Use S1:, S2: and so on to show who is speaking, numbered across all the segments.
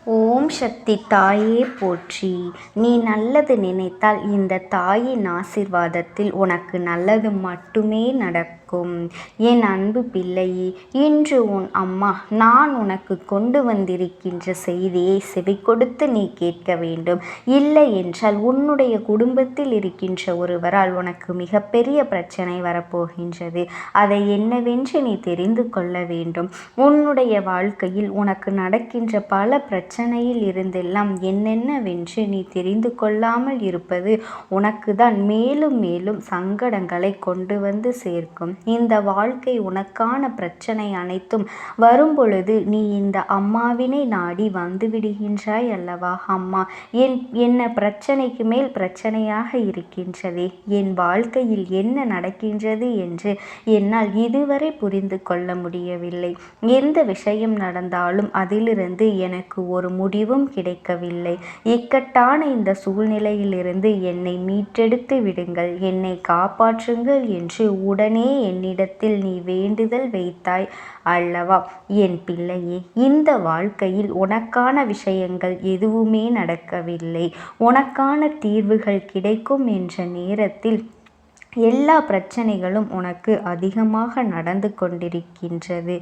S1: ஓம் சக்தி தாயே போற்றி. நீ நல்லது நினைத்தால் இந்த தாயின் ஆசீர்வாதத்தில் உனக்கு நல்லது மட்டுமே நடக்கும். என் அன்பு பிள்ளையே, இன்று உன் அம்மா நான் உனக்கு கொண்டு வந்திருக்கின்ற செய்தியை செவிகொடுத்து நீ கேட்க வேண்டும். இல்லை என்றால் உன்னுடைய குடும்பத்தில் இருக்கின்ற ஒருவரால் உனக்கு மிகப்பெரிய பிரச்சனை வரப்போகின்றது. அதை என்னவென்று நீ தெரிந்து கொள்ள வேண்டும். உன்னுடைய வாழ்க்கையில் உனக்கு நடக்கின்ற பல பிரச்சனையில் இருந்தெல்லாம் என்னென்னவென்று நீ தெரிந்து கொள்ளாமல் இருப்பது உனக்கு தான் மேலும் மேலும் சங்கடங்களை கொண்டு வந்து சேர்க்கும். இந்த வாழ்க்கை உனக்கான பிரச்சனை அனைத்தும் வரும்பொழுது நீ இந்த அம்மாவினை நாடி வந்து விடுகின்றாய் அல்லவா? அம்மா, என்ன பிரச்சனைக்கு மேல் பிரச்சனையாக இருக்கின்றதே, என் வாழ்க்கையில் என்ன நடக்கின்றது என்று என்னால் இதுவரை புரிந்து கொள்ள முடியவில்லை. எந்த விஷயம் நடந்தாலும் அதிலிருந்து எனக்கு ஒரு முடிவும் கிடைக்கவில்லை. இக்கட்டான இந்த சூழ்நிலையிலிருந்து என்னை மீட்டெடுத்து விடுங்கள், என்னை காப்பாற்றுங்கள் என்று உடனே என்னிடத்தில் நீ வேண்டுதல் வைத்தாய் அல்லவா? என் பிள்ளையே, இந்த வாழ்க்கையில் உனக்கான விஷயங்கள் எதுவுமே நடக்கவில்லை. உனக்கான தீர்வுகள் கிடைக்கும் என்ற நேரத்தில் எல்லா பிரச்சனைகளும் உனக்கு அதிகமாக நடந்து கொண்டிருக்கின்றது.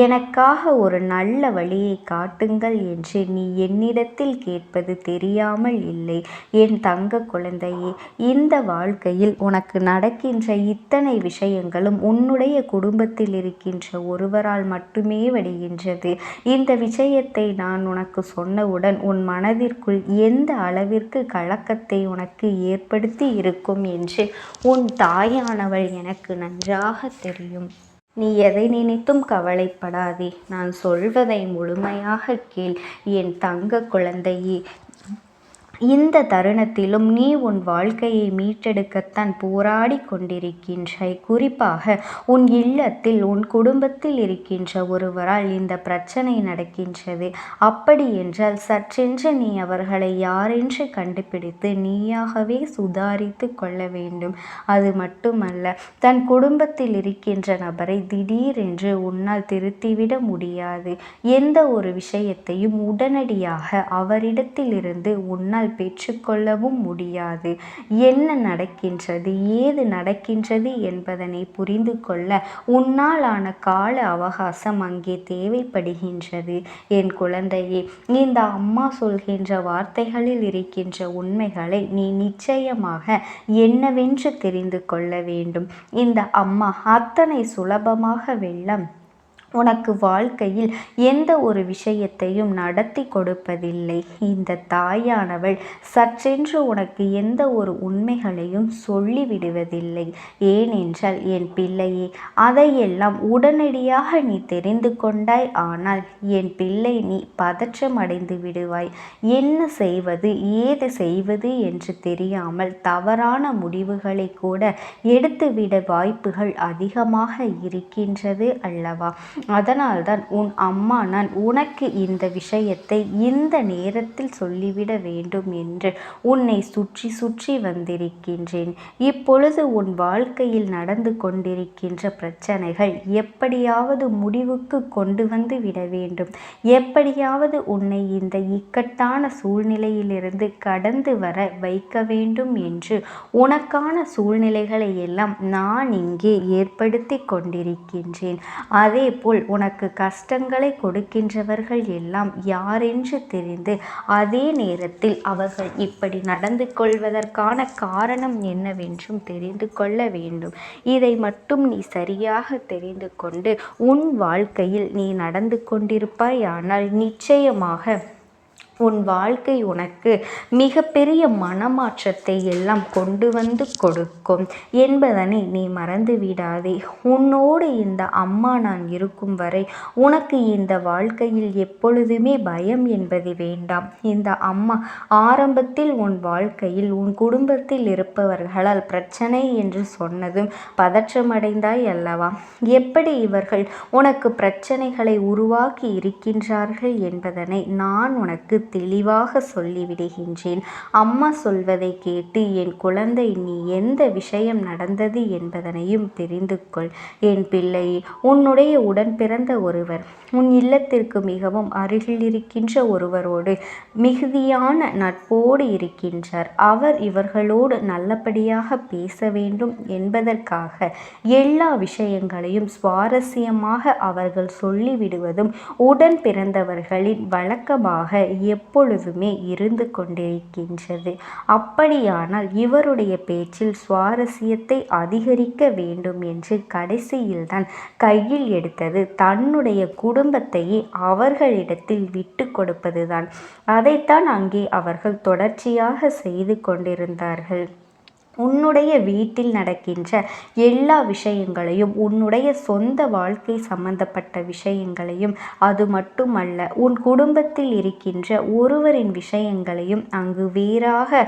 S1: எனக்காக ஒரு நல்ல வழியை காட்டுங்கள் என்று நீ என்னிடத்தில் கேட்பது தெரியாமல் இல்லை. என் தங்க குழந்தையே, இந்த வாழ்க்கையில் உனக்கு நடக்கின்ற இத்தனை விஷயங்களும் உன்னுடைய குடும்பத்தில் இருக்கின்ற ஒருவரால் மட்டுமே வருகின்றது. இந்த விஷயத்தை நான் உனக்கு சொன்னவுடன் உன் மனதிற்குள் எந்த அளவிற்கு கலக்கத்தை உனக்கு ஏற்படுத்தி இருக்கும் என்று உன் தாயானவள் எனக்கு நன்றாக தெரியும். நீ எதை நினைத்தும் கவலைப்படாதே. நான் சொல்வதை முழுமையாக கேள் என் தங்க குழந்தையே. இந்த தருணத்திலும் நீ உன் வாழ்க்கையை மீட்டெடுக்கத்தான் போராடி கொண்டிருக்கின்றாய். குறிப்பாக உன் இல்லத்தில் உன் குடும்பத்தில் இருக்கின்ற ஒருவரால் இந்த பிரச்சனை நடக்கின்றது. அப்படி என்றால் சற்றென்று நீ அவர்களை யாரென்று கண்டுபிடித்து நீயாகவே சுதாரித்து கொள்ள வேண்டும். அது மட்டுமல்ல, தன் குடும்பத்தில் இருக்கின்ற நபரை திடீரென்று உன்னால் திருத்திவிட முடியாது. எந்த ஒரு விஷயத்தையும் உடனடியாக அவரிடத்தில் இருந்து உன்னால் பெற்றுக்கொள்ளவும் முடியாது. என்ன நடக்கின்றது, ஏது நடக்கின்றது என்பதனை புரிந்து கொள்ள உன்னால் ஆன கால அவகாசம் அங்கே தேவைப்படுகின்றது. என் குழந்தையே, இந்த அம்மா சொல்கின்ற வார்த்தைகளில் இருக்கின்ற உண்மைகளை நீ நிச்சயமாக என்னவென்று தெரிந்து கொள்ள வேண்டும். இந்த அம்மா அத்தனை சுலபமாக வெல்லம் உனக்கு வாழ்க்கையில் எந்த ஒரு விஷயத்தையும் நடத்தி கொடுப்பதில்லை. இந்த தாயானவள் சற்றென்று உனக்கு எந்த ஒரு உண்மைகளையும் சொல்லிவிடுவதில்லை. ஏனென்றால் என் பிள்ளையே, அதையெல்லாம் உடனடியாக நீ தெரிந்து கொண்டாய். ஆனால் என் பிள்ளை, நீ பதற்றம் அடைந்து விடுவாய். என்ன செய்வது, ஏது செய்வது என்று தெரியாமல் தவறான முடிவுகளை கூட எடுத்துவிட வாய்ப்புகள் அதிகமாக இருக்கின்றது அல்லவா? அதனால்தான் உன் அம்மா நான் உனக்கு இந்த விஷயத்தை இந்த நேரத்தில் சொல்லிவிட வேண்டும் என்று உன்னை சுற்றி சுற்றி வந்திருக்கின்றேன். இப்பொழுது உன் வாழ்க்கையில் நடந்து கொண்டிருக்கின்ற பிரச்சனைகள் எப்படியாவது முடிவுக்கு கொண்டு வந்து விட வேண்டும். எப்படியாவது உன்னை இந்த இக்கட்டான சூழ்நிலையிலிருந்து கடந்து வர வைக்க வேண்டும் என்று உனக்கான சூழ்நிலைகளை எல்லாம் நான் இங்கே ஏற்படுத்தி கொண்டிருக்கின்றேன். அதேபோல் உனக்கு கஷ்டங்களை கொடுக்கின்றவர்கள் எல்லாம் யாரென்று தெரிந்து அதே நேரத்தில் அவர்கள் இப்படி நடந்து கொள்வதற்கான காரணம் என்னவென்றும் தெரிந்து கொள்ள வேண்டும். இதை மட்டும் நீ சரியாக தெரிந்து கொண்டு உன் வாழ்க்கையில் நீ நடந்து கொண்டிருப்பாய். ஆனால் நிச்சயமாக உன் வாழ்க்கை உனக்கு மிகப்பெரிய மனமாற்றத்தை எல்லாம் கொண்டு வந்து கொடுக்கும் என்பதனை நீ மறந்து விடாதே. உன்னோடு இந்த அம்மா நான் இருக்கும் வரை உனக்கு இந்த வாழ்க்கையில் எப்பொழுதுமே பயம் என்பது வேண்டாம். இந்த அம்மா ஆரம்பத்தில் உன் வாழ்க்கையில் உன் குடும்பத்தில் இருப்பவர்களால் பிரச்சனை என்று சொன்னதும் பதற்றமடைந்தாய் அல்லவா? எப்படி இவர்கள் உனக்கு பிரச்சனைகளை உருவாக்கி இருக்கின்றார்கள் என்பதனை நான் உனக்கு தெளிவாக சொல்லிவிடுகின்றேன். அம்மா சொல்வதை கேட்டு என் குழந்தை, நீ எந்த விஷயம் நடந்தது என்பதனையும் தெரிந்து கொள். என் பிள்ளையே, உன்னுடைய உடன் பிறந்த ஒருவர் உன் இல்லத்திற்கு மிகவும் அருகில் இருக்கின்ற ஒருவரோடு மிகுதியான நட்போடு இருக்கின்றார். அவர் இவர்களோடு நல்லபடியாக பேச வேண்டும் என்பதற்காக எல்லா விஷயங்களையும் சுவாரஸ்யமாக அவர்கள் சொல்லிவிடுவதும் உடன் பிறந்தவர்களின் வழக்கமாக எப்பொழுதுமே இருந்து கொண்டிருக்கின்றது. அப்படியானால் இவருடைய பேச்சில் சுவாரஸ்யத்தை அதிகரிக்க வேண்டும் என்று கடைசியில்தான் கையில் எடுத்தது தன்னுடைய குடும்பத்தையே அவர்களிடத்தில் விட்டு கொடுப்பதுதான். அதைத்தான் அங்கே அவர்கள் தொடர்ச்சியாக செய்து கொண்டிருந்தார்கள். உன்னுடைய வீட்டில் நடக்கின்ற எல்லா விஷயங்களையும், உன்னுடைய சொந்த வாழ்க்கை சம்பந்தப்பட்ட விஷயங்களையும், அது மட்டுமல்ல உன் குடும்பத்தில் இருக்கின்ற ஒருவரின் விஷயங்களையும் அங்கு வேறாக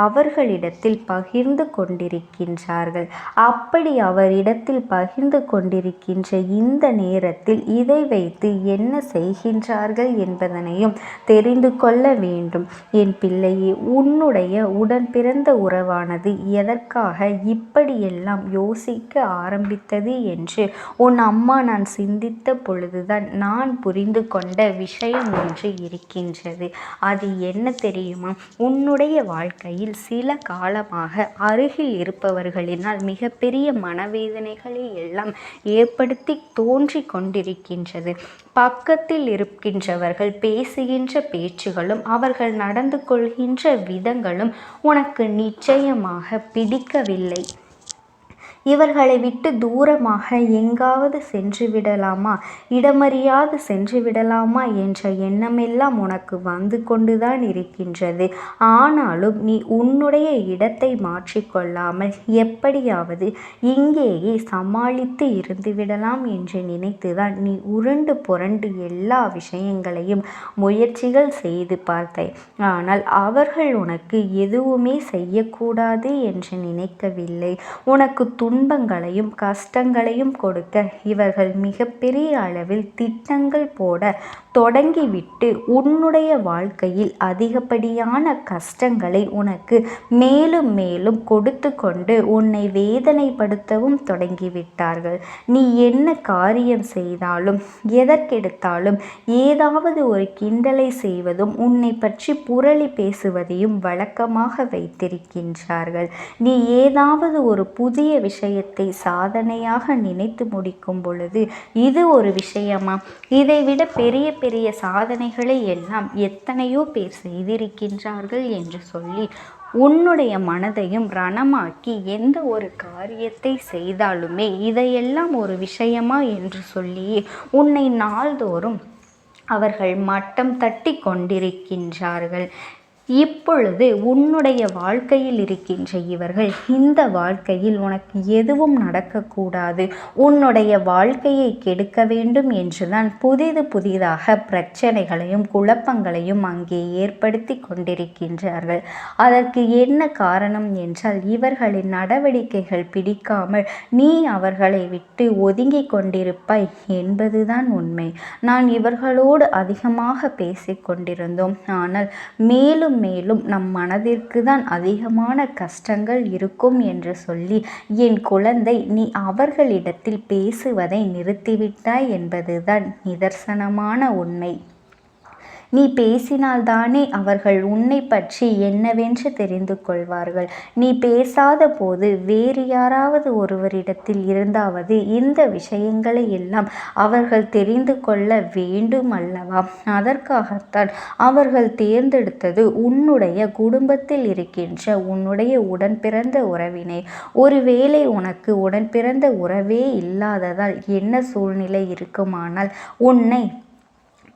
S1: அவர்களிடத்தில் பகிர்ந்து கொண்டிருக்கின்றார்கள். அப்படி அவரிடத்தில் பகிர்ந்து கொண்டிருக்கின்ற இந்த நேரத்தில் இதை வைத்து என்ன செய்கின்றார்கள் என்பதனையும் தெரிந்து கொள்ள வேண்டும். என் பிள்ளையே, உன்னுடைய உடன் பிறந்த உறவானது எதற்காக இப்படியெல்லாம் யோசிக்க ஆரம்பித்தது என்று உன் அம்மா நான் சிந்தித்த பொழுதுதான் நான் புரிந்து கொண்ட விஷயம் ஒன்று இருக்கின்றது. அது என்ன தெரியுமா? உன்னுடைய வாழ்க்கையில் சில காலமாக அருகில் இருப்பவர்களினால் மிகப்பெரிய மனவேதனைகளை எல்லாம் ஏற்படுத்தி தோன்றி கொண்டிருக்கின்றது. பக்கத்தில் இருக்கின்றவர்கள் பேசுகின்ற பேச்சுகளும் அவர்கள் நடந்து கொள்கின்ற விதங்களும் உனக்கு நிச்சயமாக பிடிக்கவில்லை. இவர்களை விட்டு தூரமாக எங்காவது சென்று விடலாமா, இடமறியாது சென்று விடலாமா என்ற எண்ணமெல்லாம் உனக்கு வந்து கொண்டுதான் இருக்கின்றது. ஆனாலும் நீ உன்னுடைய இடத்தை மாற்றிக்கொள்ளாமல் எப்படியாவது இங்கேயே சமாளித்து இருந்து விடலாம் என்று நினைத்துதான் நீ உருண்டு புரண்டு எல்லா விஷயங்களையும் முயற்சிகள் செய்து பார்த்தாய். ஆனால் அவர்கள் உனக்கு எதுவுமே செய்யக்கூடாது என்று நினைக்கவில்லை. உனக்கு துன்பங்களையும் கஷ்டங்களையும் கொடுக்க இவர்கள் மிகப்பெரிய அளவில் திட்டங்கள் போட தொடங்கிவிட்டு உன்னுடைய வாழ்க்கையில் அதிகப்படியான கஷ்டங்களை உனக்கு மேலும் மேலும் கொடுத்து கொண்டு உன்னை வேதனைப்படுத்தவும் தொடங்கிவிட்டார்கள். நீ என்ன காரியம் செய்தாலும் எதற்கெடுத்தாலும் ஏதாவது ஒரு கிண்டலை செய்வதும் உன்னை பற்றி புரளி பேசுவதையும் வழக்கமாக வைத்திருக்கின்றார்கள். நீ ஏதாவது ஒரு புதிய விஷயத்தை சாதனையாக நினைத்து முடிக்கும் பொழுது இது ஒரு விஷயமா, இதைவிட பெரிய பெரிய சாதனைகளை எல்லாம் எத்தனையோ பேர் செய்திருக்கின்றார்கள் என்று சொல்லி உன்னுடைய மனதையும் ரணமாக்கி எந்த ஒரு காரியத்தை செய்தாலுமே இதையெல்லாம் ஒரு விஷயமா என்று சொல்லி உன்னை நாள்தோறும் அவர்கள் மட்டம் தட்டி கொண்டிருக்கின்றார்கள். இப்பொழுது உன்னுடைய வாழ்க்கையில் இருக்கின்ற இவர்கள் இந்த வாழ்க்கையில் உனக்கு எதுவும் நடக்கக்கூடாது, உன்னுடைய வாழ்க்கையை கெடுக்க வேண்டும் என்றுதான் புதிதாக பிரச்சனைகளையும் குழப்பங்களையும் அங்கே ஏற்படுத்தி கொண்டிருக்கின்றார்கள். அதற்கு என்ன காரணம் என்றால் இவர்களின் நடவடிக்கைகள் பிடிக்காமல் நீ அவர்களை விட்டு ஒதுங்கி கொண்டிருப்பாய் என்பதுதான் உண்மை. நான் இவர்களோடு அதிகமாக பேசிக்கொண்டிருந்தோம். ஆனால் மேலும் நம் மனதிற்கு தான் அதிகமான கஷ்டங்கள் இருக்கும் என்று சொல்லி என் குழந்தை, நீ அவர்களிடத்தில் பேசுவதை நிறுத்திவிட்டாய் என்பதுதான் நிதர்சனமான உண்மை. நீ பேசினால்தானே அவர்கள் உன்னை பற்றி என்னவென்று தெரிந்து கொள்வார்கள். நீ பேசாத போது வேறு யாராவது ஒருவரிடத்தில் இருந்தாவது இந்த விஷயங்களை எல்லாம் அவர்கள் தெரிந்து கொள்ள வேண்டும் அல்லவா? அதற்காகத்தான் அவர்கள் தேர்ந்தெடுத்தது உன்னுடைய குடும்பத்தில் இருக்கின்ற உன்னுடைய உடன் பிறந்த உறவினை. ஒருவேளை உனக்கு உடன் பிறந்த உறவே இல்லாததால் என்ன சூழ்நிலை இருக்குமானால் உன்னை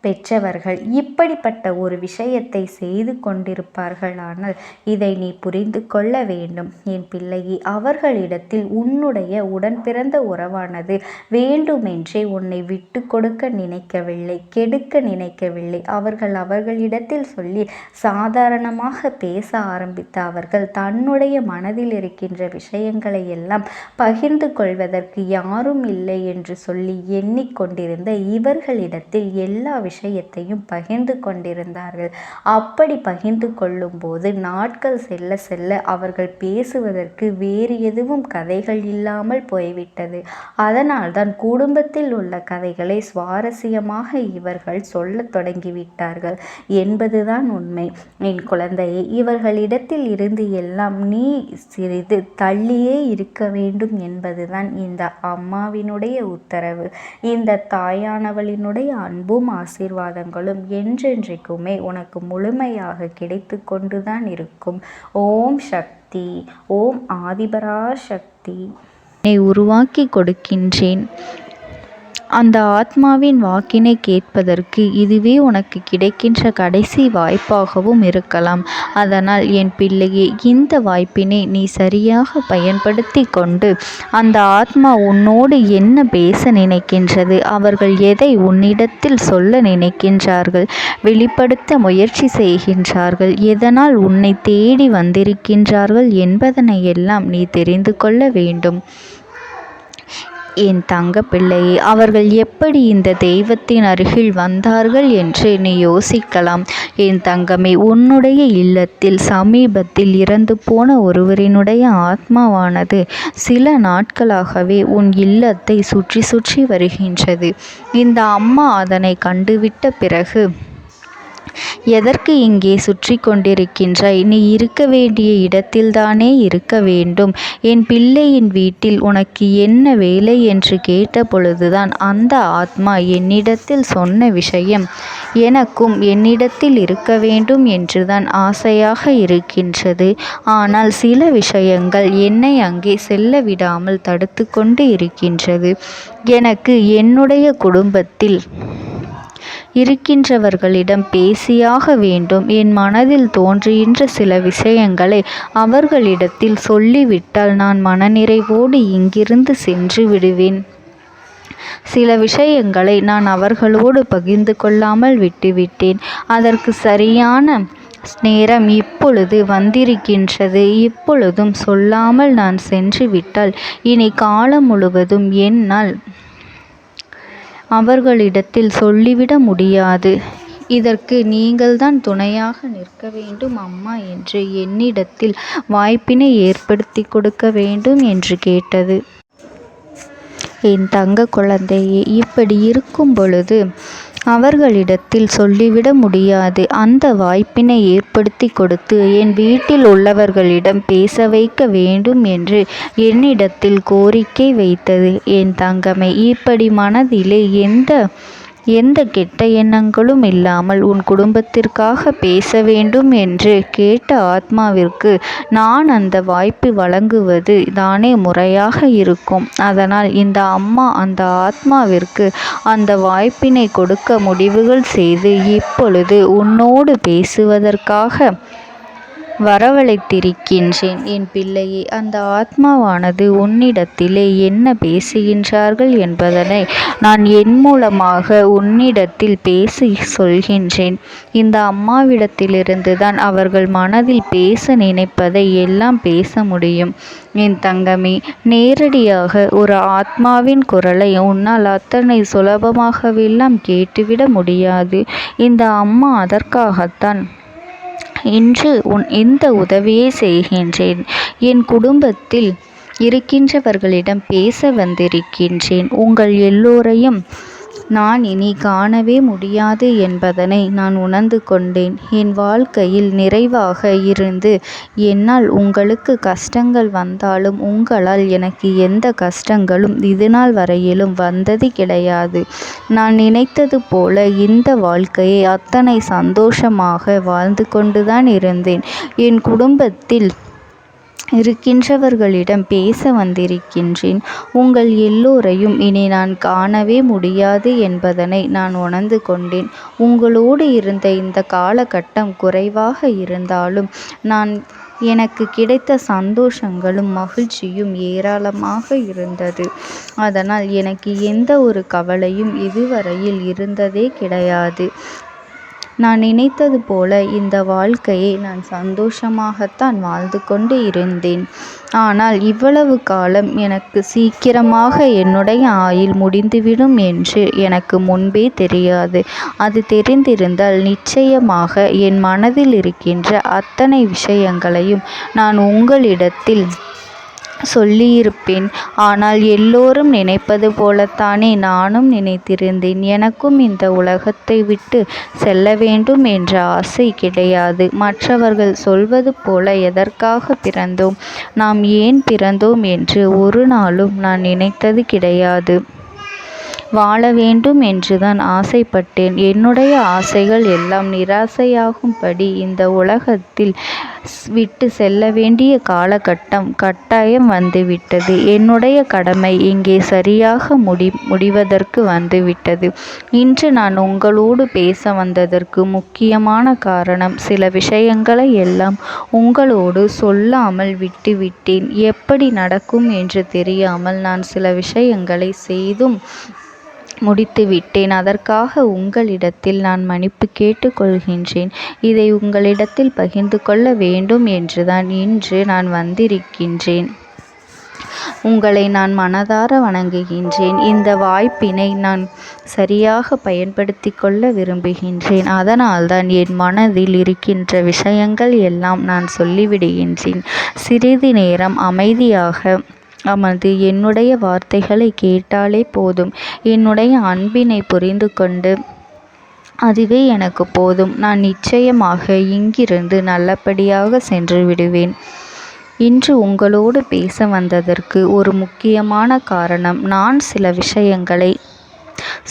S1: பெற்றவர்கள் இப்படிப்பட்ட ஒரு விஷயத்தை செய்து கொண்டிருப்பார்களானால் இதை நீ புரிந்து கொள்ள வேண்டும் என் பிள்ளையே. அவர்களிடத்தில் உன்னுடைய உடன் பிறந்த உறவானது வேண்டுமென்றே உன்னை விட்டு கொடுக்க நினைக்கவில்லை, கெடுக்க நினைக்கவில்லை. அவர்களிடத்தில் சொல்லி சாதாரணமாக பேச ஆரம்பித்த அவர்கள் தன்னுடைய மனதில் இருக்கின்ற விஷயங்களை எல்லாம் பகிர்ந்து கொள்வதற்கு யாரும் இல்லை என்று சொல்லி எண்ணிக்கொண்டிருந்த இவர்களிடத்தில் எல்லா விஷயத்தையும் பகிர்ந்து கொண்டிருந்தார்கள். அப்படி பகிர்ந்து கொள்ளும்போது நாட்கள் செல்ல செல்ல அவர்கள் பேசுவதற்கு வேறு எதுவும் கதைகள் இல்லாமல் போய்விட்டது. அதனால்தான் குடும்பத்தில் உள்ள கதைகளை சுவாரஸ்யமாக இவர்கள் சொல்லத் தொடங்கிவிட்டார்கள் என்பதுதான் உண்மை. என் குழந்தையே, இவர்களிடத்தில் இருந்து எல்லாம் நீ சிறிது தள்ளியே இருக்க வேண்டும் என்பதுதான் இந்த அம்மாவினுடைய உத்தரவு. இந்த தாயானவளினுடைய அன்பும் ஆசீர்வாதங்களும் என்றென்றைக்குமே உனக்கு முழுமையாக கிடைத்து கொண்டுதான் இருக்கும். ஓம் சக்தி. ஓம் ஆதிபராசக்தி. உருவாக்கி கொடுக்கின்றேன். அந்த ஆத்மாவின் வாக்கினை கேட்பதற்கு இதுவே உனக்கு கிடைக்கின்ற கடைசி வாய்ப்பாகவும் இருக்கலாம். அதனால் என் பிள்ளையே, இந்த வாய்ப்பினை நீ சரியாக பயன்படுத்தி கொண்டு அந்த ஆத்மா உன்னோடு என்ன பேச நினைக்கின்றது, அவர்கள் எதை உன்னிடத்தில் சொல்ல நினைக்கின்றார்கள், வெளிப்படுத்த முயற்சி செய்கின்றார்கள், எதனால் உன்னை தேடி வந்திருக்கின்றார்கள் என்பதனை எல்லாம் நீ தெரிந்து கொள்ள வேண்டும். என் தங்க பிள்ளையே, அவர்கள் எப்படி இந்த தெய்வத்தின் அருகில் வந்தார்கள் என்று நீ யோசிக்கலாம். என் தங்கமே, உன்னுடைய இல்லத்தில் சமீபத்தில் இறந்து போன ஒருவரினுடைய ஆத்மாவானது சில நாட்களாகவே உன் இல்லத்தை சுற்றி சுற்றி வருகின்றது. இந்த அம்மா அதனை கண்டுவிட்ட பிறகு, எதற்கு இங்கே சுற்றி கொண்டிருக்கின்றாய்? நீ இருக்க வேண்டிய இடத்தில்தானே இருக்க வேண்டும். என் பிள்ளையின் வீட்டில் உனக்கு என்ன வேலை என்று கேட்ட பொழுதுதான் அந்த ஆத்மா என்னிடத்தில் சொன்ன விஷயம், எனக்கும் என்னிடத்தில் இருக்க வேண்டும் என்றுதான் ஆசையாக இருக்கின்றது. ஆனால் சில விஷயங்கள் என்னை அங்கே செல்ல விடாமல் தடுத்து கொண்டு இருக்கின்றது. எனக்கு என்னுடைய குடும்பத்தில் இருக்கின்றவர்களிடம் பேசியாக வேண்டும். என் மனதில் தோன்றுகின்ற சில விஷயங்களை அவர்களிடத்தில் சொல்லிவிட்டால் நான் மனநிறைவோடு இங்கிருந்து சென்று விடுவேன். சில விஷயங்களை நான் அவர்களோடு பகிர்ந்து கொள்ளாமல் விட்டுவிட்டேன். அதற்கு சரியான நேரம் இப்பொழுது வந்திருக்கின்றது. இப்பொழுதும் சொல்லாமல் நான் சென்று விட்டால் இனி காலம் முழுவதும் என்னால் அவர்களிடத்தில் சொல்லிவிட முடியாது. இதற்கு நீங்கள்தான் துணையாக நிற்க வேண்டும் அம்மா என்று என்னிடத்தில் வாய்ப்பினை ஏற்படுத்தி கொடுக்க வேண்டும் என்று கேட்டது. என் தங்க குழந்தையே, இப்படி இருக்கும் பொழுது அவர்களிடத்தில் சொல்லிவிட முடியாது. அந்த வாய்ப்பினை ஏற்படுத்தி கொடுத்து என் வீட்டில் உள்ளவர்களிடம் பேச வைக்க வேண்டும் என்று என்னிடத்தில் கோரிக்கை வைத்தது. என் தங்கமே, இப்படி மனதிலே எந்த கெட்ட எண்ணங்களும் இல்லாமல் உன் குடும்பத்திற்காக பேச வேண்டும் என்று கேட்ட ஆத்மாவிற்கு நான் அந்த வாய்ப்பு வழங்குவது தானே முறையாக இருக்கும். அதனால் இந்த அம்மா அந்த ஆத்மாவிற்கு அந்த வாய்ப்பினை கொடுக்க முடிவுகள் செய்து இப்பொழுது உன்னோடு பேசுவதற்காக வரவழைத்திருக்கின்றேன். என் பிள்ளையே, அந்த ஆத்மாவானது உன்னிடத்திலே என்ன பேசுகின்றார்கள் என்பதனை நான் என் மூலமாக உன்னிடத்தில் பேசி சொல்கின்றேன். இந்த அம்மாவிடத்திலிருந்து தான் அவர்கள் மனதில் பேச நினைப்பதை எல்லாம் பேச முடியும். என் தங்கமே, நேரடியாக ஒரு ஆத்மாவின் குரலை உன்னால் அத்தனை சுலபமாகவெல்லாம் கேட்டுவிட முடியாது. இந்த அம்மா அதற்காகத்தான் இன்று இந்த உதவியை செய்கின்றேன். என் குடும்பத்தில் இருக்கின்றவர்களிடம் பேச வந்திருக்கின்றேன். உங்கள் எல்லோரையும் நான் இனி காணவே முடியாது என்பதனை நான் உணர்ந்து கொண்டேன். என் வாழ்க்கையில் நிறைவாக இருந்து என்னால் உங்களுக்கு கஷ்டங்கள் வந்தாலும் உங்களால் எனக்கு எந்த கஷ்டங்களும் இதுநாள் வரையிலும் வந்தது கிடையாது. நான் நினைத்தது போல இந்த வாழ்க்கையை அத்தனை சந்தோஷமாக வாழ்ந்து கொண்டுதான் இருந்தேன். என் குடும்பத்தில் இருக்கின்றவர்களிடம் பேச வந்திருக்கின்றேன். உங்கள் எல்லோரையும் இனி நான் காணவே முடியாது என்பதனை நான் உணர்ந்து கொண்டேன். உங்களோடு இருந்த இந்த காலகட்டம் குறைவாக இருந்தாலும் எனக்கு கிடைத்த சந்தோஷங்களும் மகிழ்ச்சியும் ஏராளமாக இருந்தது. அதனால் எனக்கு எந்த ஒரு கவலையும் இதுவரையில் இருந்ததே கிடையாது. நான் நினைத்தது போல இந்த வாழ்க்கையை நான் சந்தோஷமாகத்தான் வாழ்ந்து கொண்டு இருந்தேன். ஆனால் இவ்வளவு காலம் எனக்கு சீக்கிரமாக என்னுடைய ஆயுள் முடிந்துவிடும் என்று எனக்கு முன்பே தெரியாது. அது தெரிந்திருந்தால் நிச்சயமாக என் மனதில் இருக்கின்ற அத்தனை விஷயங்களையும் நான் உங்களிடத்தில் சொல்லியிருப்பேன். ஆனால் எல்லோரும் நினைப்பது போலத்தானே நானும் நினைத்திருந்தேன். எனக்கும் இந்த உலகத்தை விட்டு செல்ல வேண்டும் என்ற ஆசை கிடையாது. மற்றவர்கள் சொல்வது போல எதற்காக பிறந்தோம், நாம் ஏன் பிறந்தோம் என்று ஒரு நாளும் நான் நினைத்தது கிடையாது. வாழ வேண்டும் என்றுதான் ஆசைப்பட்டேன். என்னுடைய ஆசைகள் எல்லாம் நிராசையாகும்படி இந்த உலகத்தில் விட்டு செல்ல வேண்டிய காலகட்டம் கட்டாயம் வந்துவிட்டது. என்னுடைய கடமை இங்கே சரியாக முடிவதற்கு வந்துவிட்டது. இன்று நான் உங்களோடு பேச வந்ததற்கு முக்கியமான காரணம், சில விஷயங்களை எல்லாம் உங்களோடு சொல்லாமல் விட்டுவிட்டேன். எப்படி நடக்கும் என்று தெரியாமல் நான் சில விஷயங்களை செய்தும் முடித்துவிட்டேன். அதற்காக உங்களிடத்தில் நான் மன்னிப்பு கேட்டுக்கொள்கின்றேன். இதை உங்களிடத்தில் பகிர்ந்து கொள்ள வேண்டும் என்றுதான் இன்று நான் வந்திருக்கின்றேன். உங்களை நான் மனதார வணங்குகின்றேன். இந்த வாய்ப்பினை நான் சரியாக பயன்படுத்தி கொள்ள விரும்புகின்றேன். அதனால்தான் என் மனதில் இருக்கின்ற விஷயங்கள் எல்லாம் நான் சொல்லிவிடுகின்றேன். சிறிது நேரம் அமைதியாக அமர்ந்து என்னுடைய வார்த்தைகளை கேட்டாலே போதும். என்னுடைய அன்பினை புரிந்து கொண்டு அதுவே எனக்கு போதும். நான் நிச்சயமாக இங்கிருந்து நல்லபடியாக சென்று விடுவேன். இன்று உங்களோடு பேச வந்ததற்கு ஒரு முக்கியமான காரணம், நான் சில விஷயங்களை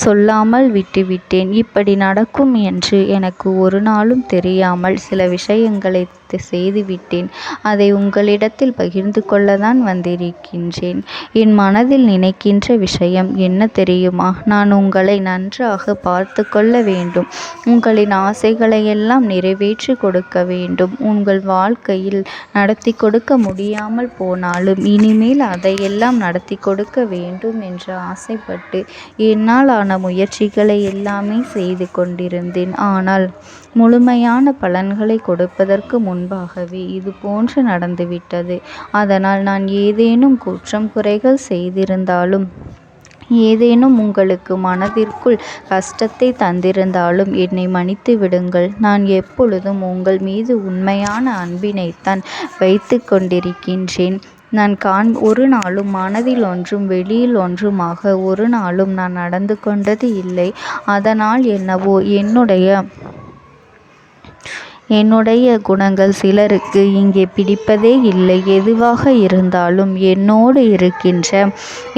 S1: சொல்லாமல் விட்டுவிட்டேன். இப்படி நடக்கும் என்று எனக்கு ஒரு நாளும் தெரியாமல் சில விஷயங்களை செய்துவிட்டேன். அதை உங்களிடத்தில் பகிர்ந்து கொள்ளத்தான் வந்திருக்கின்றேன். என் மனதில் நினைக்கின்ற விஷயம் என்ன தெரியுமா? நான் உங்களை நன்றாக பார்த்து கொள்ள வேண்டும். உங்களின் ஆசைகளை எல்லாம் நிறைவேற்றி கொடுக்க வேண்டும். உங்கள் வாழ்க்கையில் நடத்தி கொடுக்க முடியாமல் போனாலும் இனிமேல் அதையெல்லாம் நடத்தி கொடுக்க வேண்டும் என்று ஆசைப்பட்டு என்னால் ஆன முயற்சிகளை எல்லாமே செய்து கொண்டிருந்தேன். ஆனால் முழுமையான பலன்களை கொடுப்பதற்கு முன்பாகவே இது போன்று நடந்துவிட்டது. அதனால் நான் ஏதேனும் குற்றம் குறைகள் செய்திருந்தாலும், ஏதேனும் உங்களுக்கு மனதிற்குள் கஷ்டத்தை தந்திருந்தாலும் என்னை மன்னித்து விடுங்கள். நான் எப்பொழுதும் உங்கள் மீது உண்மையான அன்பினைத்தான் வைத்து கொண்டிருக்கின்றேன். நான் ஒரு நாளும் மனதில் ஒன்றும் வெளியில் ஒன்றுமாக ஒரு நாளும் நான் நடந்து கொண்டது இல்லை. அதனால் என்னவோ என்னுடைய குணங்கள் சிலருக்கு இங்கே பிடிப்பதே இல்லை. எதுவாக இருந்தாலும் என்னோடு இருக்கின்ற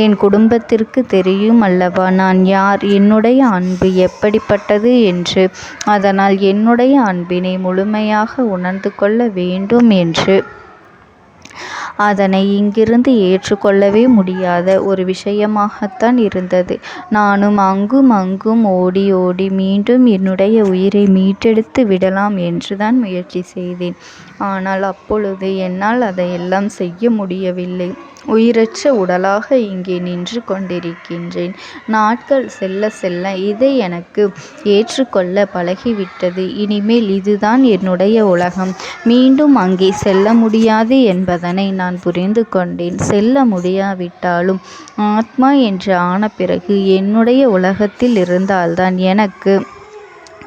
S1: என் குடும்பத்திற்கு தெரியும் அல்லவா நான் யார், என்னுடைய அன்பு எப்படிப்பட்டது என்று. அதனால் என்னுடைய அன்பினை முழுமையாக உணர்ந்து கொள்ள வேண்டும் என்று அதனை இங்கிருந்து ஏற்றுக்கொள்ளவே முடியாத ஒரு விஷயமாகத்தான் இருந்தது. நானும் அங்கும் அங்கும் ஓடி ஓடி மீண்டும் என்னுடைய உயிரை மீட்டெடுத்து விடலாம் என்றுதான் முயற்சி செய்தேன். ஆனால் அப்பொழுது என்னால் அதையெல்லாம் செய்ய முடியவில்லை. உயிரற்ற உடலாக இங்கே நின்று கொண்டிருக்கின்றேன். நாட்கள் செல்ல செல்ல இதை எனக்கு ஏற்றுக்கொள்ள பழகிவிட்டது. இனிமேல் இதுதான் என்னுடைய உலகம். மீண்டும் அங்கே செல்ல முடியாது என்பதனை நான் புரிந்து கொண்டேன். செல்ல முடியாவிட்டாலும் ஆத்மா என்று ஆன பிறகு என்னுடைய உலகத்தில் இருந்தால்தான் எனக்கு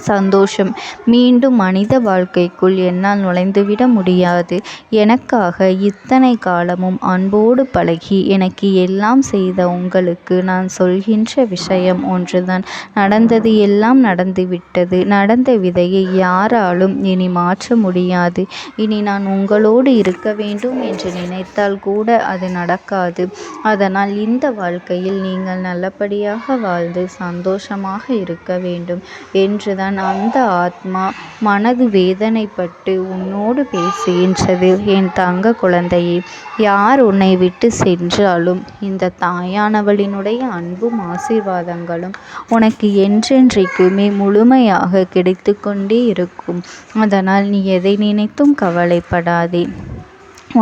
S1: சந்தோஷம். மீண்டும் மனித வாழ்க்கைக்குள் என்னால் நுழைந்துவிட முடியாது. எனக்காக இத்தனை காலமும் அன்போடு பழகி எனக்கு எல்லாம் செய்த உங்களுக்கு நான் சொல்கின்ற விஷயம் ஒன்றுதான். நடந்தது எல்லாம் நடந்துவிட்டது. நடந்த விதையை யாராலும் இனி மாற்ற முடியாது. இனி நான் உங்களோடு இருக்க வேண்டும் என்று நினைத்தால் கூட அது நடக்காது. அதனால் இந்த வாழ்க்கையில் நீங்கள் நல்லபடியாக வாழ்ந்து சந்தோஷமாக இருக்க வேண்டும் என்றுதான் அந்த ஆத்மா மனது வேதனைப்பட்டு உன்னோடு பேசுகின்றது. என் தங்க குழந்தையே, யார் உன்னை விட்டு சென்றாலும் இந்த தாயானவளினுடைய அன்பும் ஆசீர்வாதங்களும் உனக்கு என்றென்றைக்குமே முழுமையாக கிடைத்து கொண்டே இருக்கும். அதனால் நீ எதை நினைத்தும் கவலைப்படாதே.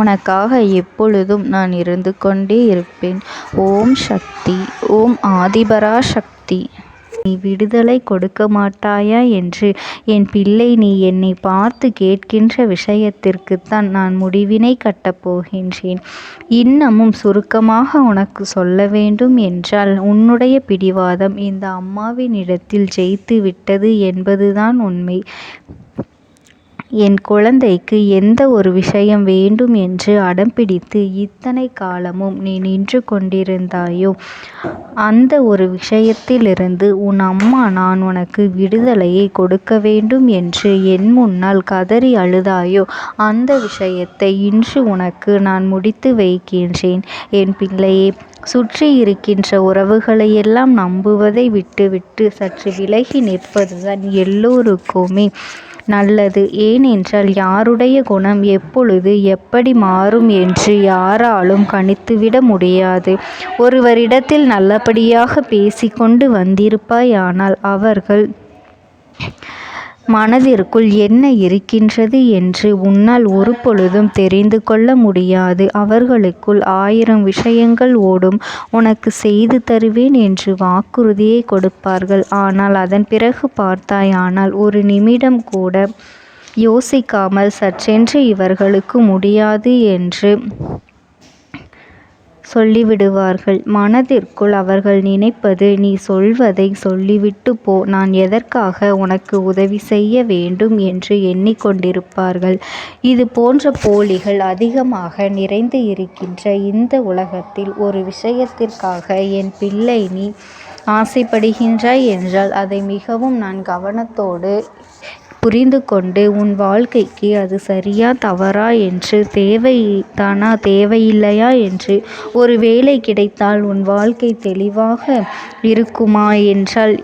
S1: உனக்காக எப்பொழுதும் நான் இருந்து கொண்டே இருப்பேன். ஓம் சக்தி. ஓம் ஆதிபரா சக்தி. விடுதலை கொடுக்க மாட்டாயா என்று. என் பிள்ளை, நீ என்னை பார்த்து கேட்கின்ற விஷயத்திற்குத்தான் நான் முடிவினை கட்டப் போகின்றேன். இன்னமும் சுருக்கமாக உனக்கு சொல்ல வேண்டும் என்றால், உன்னுடைய பிடிவாதம் இந்த அம்மாவினிடத்தில் ஜெயித்து விட்டது என்பதுதான் உண்மை. என் குழந்தைக்கு எந்த ஒரு விஷயம் வேண்டும் என்று அடம்பிடித்து இத்தனை காலமும் நீ நின்று கொண்டிருந்தாயோ, அந்த ஒரு விஷயத்திலிருந்து உன் அம்மா நான் உனக்கு விடுதலையை கொடுக்க வேண்டும் என்று என் முன்னால் கதறி அழுதாயோ, அந்த விஷயத்தை இன்று உனக்கு நான் முடித்து வைக்கின்றேன். என் பிள்ளையே, சுற்றி இருக்கின்ற உறவுகளையெல்லாம் நம்புவதை விட்டுவிட்டு சற்று விலகி நிற்பதுதான் எல்லோருக்குமே நல்லது. ஏனென்றால் யாருடைய குணம் எப்பொழுது எப்படி மாறும் என்று யாராலும் கணித்துவிட முடியாது. ஒருவரிடத்தில் நல்லபடியாக பேசிக்கொண்டு வந்திருப்பாயானால் அவர்கள் மனதிற்குள் என்ன இருக்கின்றது என்று உன்னால் ஒரு பொழுதும் தெரிந்து கொள்ள முடியாது. அவர்களுக்குள் 1000 விஷயங்கள் ஓடும். உனக்கு செய்து தருவேன் என்று வாக்குறுதியை கொடுப்பார்கள். ஆனால் அதன் பிறகு பார்த்தாயானால் ஒரு நிமிடம் கூட யோசிக்காமல் சற்றென்று இவர்களுக்கு முடியாது என்று சொல்லிவிடுவார்கள். மனதிற்குள் அவர்கள் நினைப்பது, நீ சொல்வதை சொல்லிவிட்டு போ, நான் எதற்காக உனக்கு உதவி செய்ய வேண்டும் என்று எண்ணிக்கொண்டிருப்பார்கள். இது போன்ற போலிகள் அதிகமாக நிறைந்து இருக்கின்ற இந்த உலகத்தில் ஒரு விஷயத்திற்காக என் பிள்ளை நீ ஆசைப்படுகின்றாய் என்றால் அதை மிகவும் நான் கவனத்தோடு புரிந்து கொண்டு உன் வாழ்க்கைக்கு அது சரியா தவறா என்று, தேவைதானா தேவையில்லையா என்று, ஒரு வேலை கிடைத்தால் உன் வாழ்க்கை தெளிவாக இருக்குமா என்றால்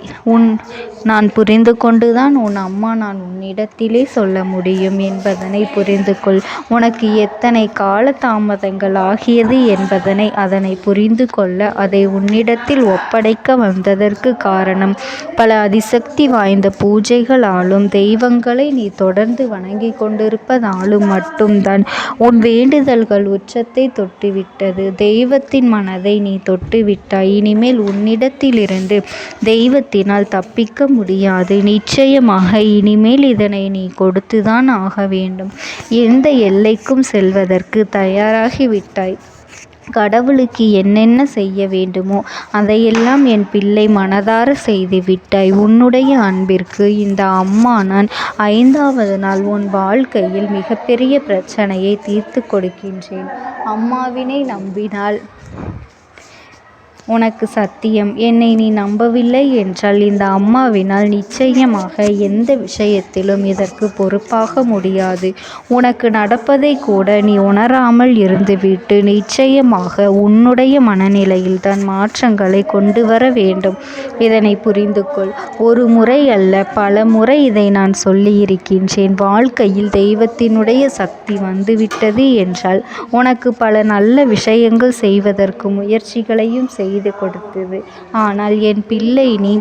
S1: நான் புரிந்து கொண்டுதான் உன் அம்மா நான் உன்னிடத்திலே சொல்ல முடியும் என்பதனை புரிந்து கொள். உனக்கு எத்தனை கால தாமதங்கள் ஆகியது என்பதனை அதனை புரிந்து கொள்ள அதை உன்னிடத்தில் ஒப்படைக்க வந்ததற்கு காரணம், பல அதிசக்தி வாய்ந்த பூஜைகளாலும் தெய்வங்களை நீ தொடர்ந்து வணங்கி கொண்டிருப்பதாலும் மட்டும்தான் உன் வேண்டுதல்கள் உச்சத்தை தொட்டுவிட்டது. தெய்வத்தின் மனதை நீ தொட்டுவிட்டாய். இனிமேல் உன்னிடத்திலிருந்து தெய்வத்தினால் தப்பிக்க முடியாது. நிச்சயமாக இனிமேல் இதனை நீ கொடுத்துதான் ஆக வேண்டும். எந்த எல்லைக்கும் செல்வதற்கு தயாராகிவிட்டாய். கடவுளுக்கு என்னென்ன செய்ய வேண்டுமோ அதையெல்லாம் என் பிள்ளை மனதார செய்து விட்டாய். உன்னுடைய அன்பிற்கு இந்த அம்மா நான் 5வது நாள் உன் வாழ்க்கையில் மிகப்பெரிய பிரச்சனையை தீர்த்து கொடுக்கின்றேன். அம்மாவினை நம்பினால் உனக்கு சத்தியம். என்னை நீ நம்பவில்லை என்றால் இந்த அம்மாவினால் நிச்சயமாக எந்த விஷயத்திலும் இதற்கு பொறுப்பாக முடியாது. உனக்கு நடப்பதை கூட நீ உணராமல் இருந்துவிட்டு நிச்சயமாக உன்னுடைய மனநிலையில் தான் மாற்றங்களை கொண்டு வர வேண்டும். இதனை புரிந்து கொள். ஒரு முறை அல்ல, பல முறை இதை நான் சொல்லியிருக்கின்றேன். வாழ்க்கையில் தெய்வத்தினுடைய சக்தி வந்துவிட்டது என்றால் உனக்கு பல நல்ல விஷயங்கள் செய்வதற்கு முயற்சிகளையும் செய்து கொடுத்தது. ஆனால் என் பிள்ளை, நீ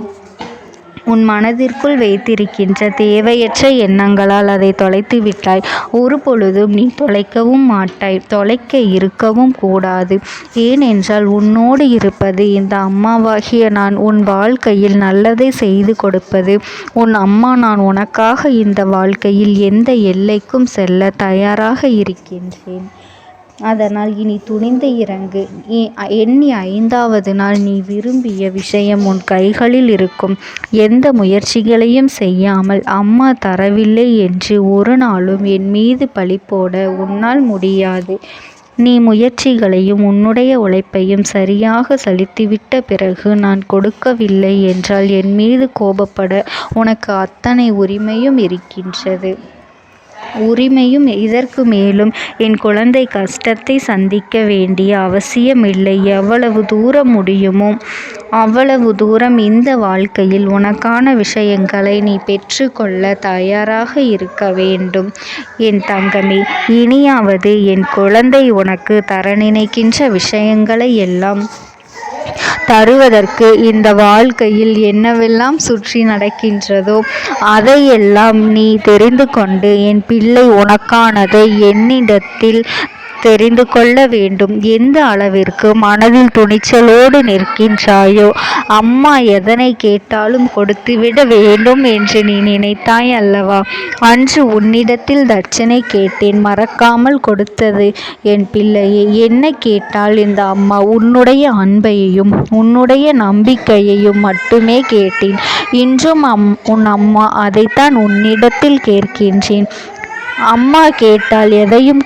S1: உன் மனதிற்குள் வைத்திருக்கின்ற தேவையற்ற எண்ணங்களால் அதை தொலைத்து விட்டாய். ஒரு பொழுதும் நீ தொலைக்கவும் மாட்டாய். தொலைக்க இருக்கவும் கூடாது. ஏனென்றால் உன்னோடு இருப்பது இந்த அம்மாவாகிய நான். உன் வாழ்க்கையில் நல்லதை செய்து கொடுப்பது உன் அம்மா நான். உனக்காக இந்த வாழ்க்கையில் எந்த எல்லைக்கும் செல்ல தயாராக இருக்கின்றேன். அதனால் இனி துணிந்து இறங்கு. எண்ணி 5வது நாள் நீ விரும்பிய விஷயம் உன் கைகளில் இருக்கும். எந்த முயற்சிகளையும் செய்யாமல் அம்மா தரவில்லை என்று ஒரு நாளும் என் மீது பழி போட உன்னால் முடியாது. நீ முயற்சிகளையும் உன்னுடைய உழைப்பையும் சரியாக செலுத்திவிட்ட பிறகு நான் கொடுக்கவில்லை என்றால் என் மீது கோபப்பட உனக்கு அத்தனை உரிமையும் இருக்கின்றது. இதற்கு மேலும் என் குழந்தை கஷ்டத்தை சந்திக்க வேண்டிய அவசியமில்லை. எவ்வளவு தூரம் முடியுமோ அவ்வளவு தூரம் இந்த வாழ்க்கையில் உனக்கான விஷயங்களை நீ பெற்றுக்கொள்ள தயாராக இருக்க வேண்டும். என் தங்கமே, இனியாவது என் குழந்தை உனக்கு தர நினைக்கின்ற விஷயங்களை எல்லாம் தருவதற்கு இந்த வாழ்க்கையில் என்னவெல்லாம் சுற்றி நடக்கின்றதோ அதையெல்லாம் நீ தெரிந்து கொண்டு என் பிள்ளை உனக்கானதை என்னிடத்தில்
S2: தெரிந்து கொள்ள வேண்டும். எந்த அளவிற்கு மனதில் துணிச்சலோடு நிற்கின்றாயோ, அம்மா எதனை கேட்டாலும் கொடுத்துவிட வேண்டும் என்று நீ நினைத்தாய் அல்லவா? அன்று உன்னிடத்தில் தட்சணை கேட்டேன், மறக்காமல் கொடுத்தது என் பிள்ளையே. என்ன கேட்டால் இந்த அம்மா? உன்னுடைய அன்பையும் உன்னுடைய நம்பிக்கையையும் மட்டுமே கேட்டேன். இன்றும் உன் அம்மா அதைத்தான் உன்னிடத்தில் கேட்கின்றேன். அம்மா கேட்டால் எதையும்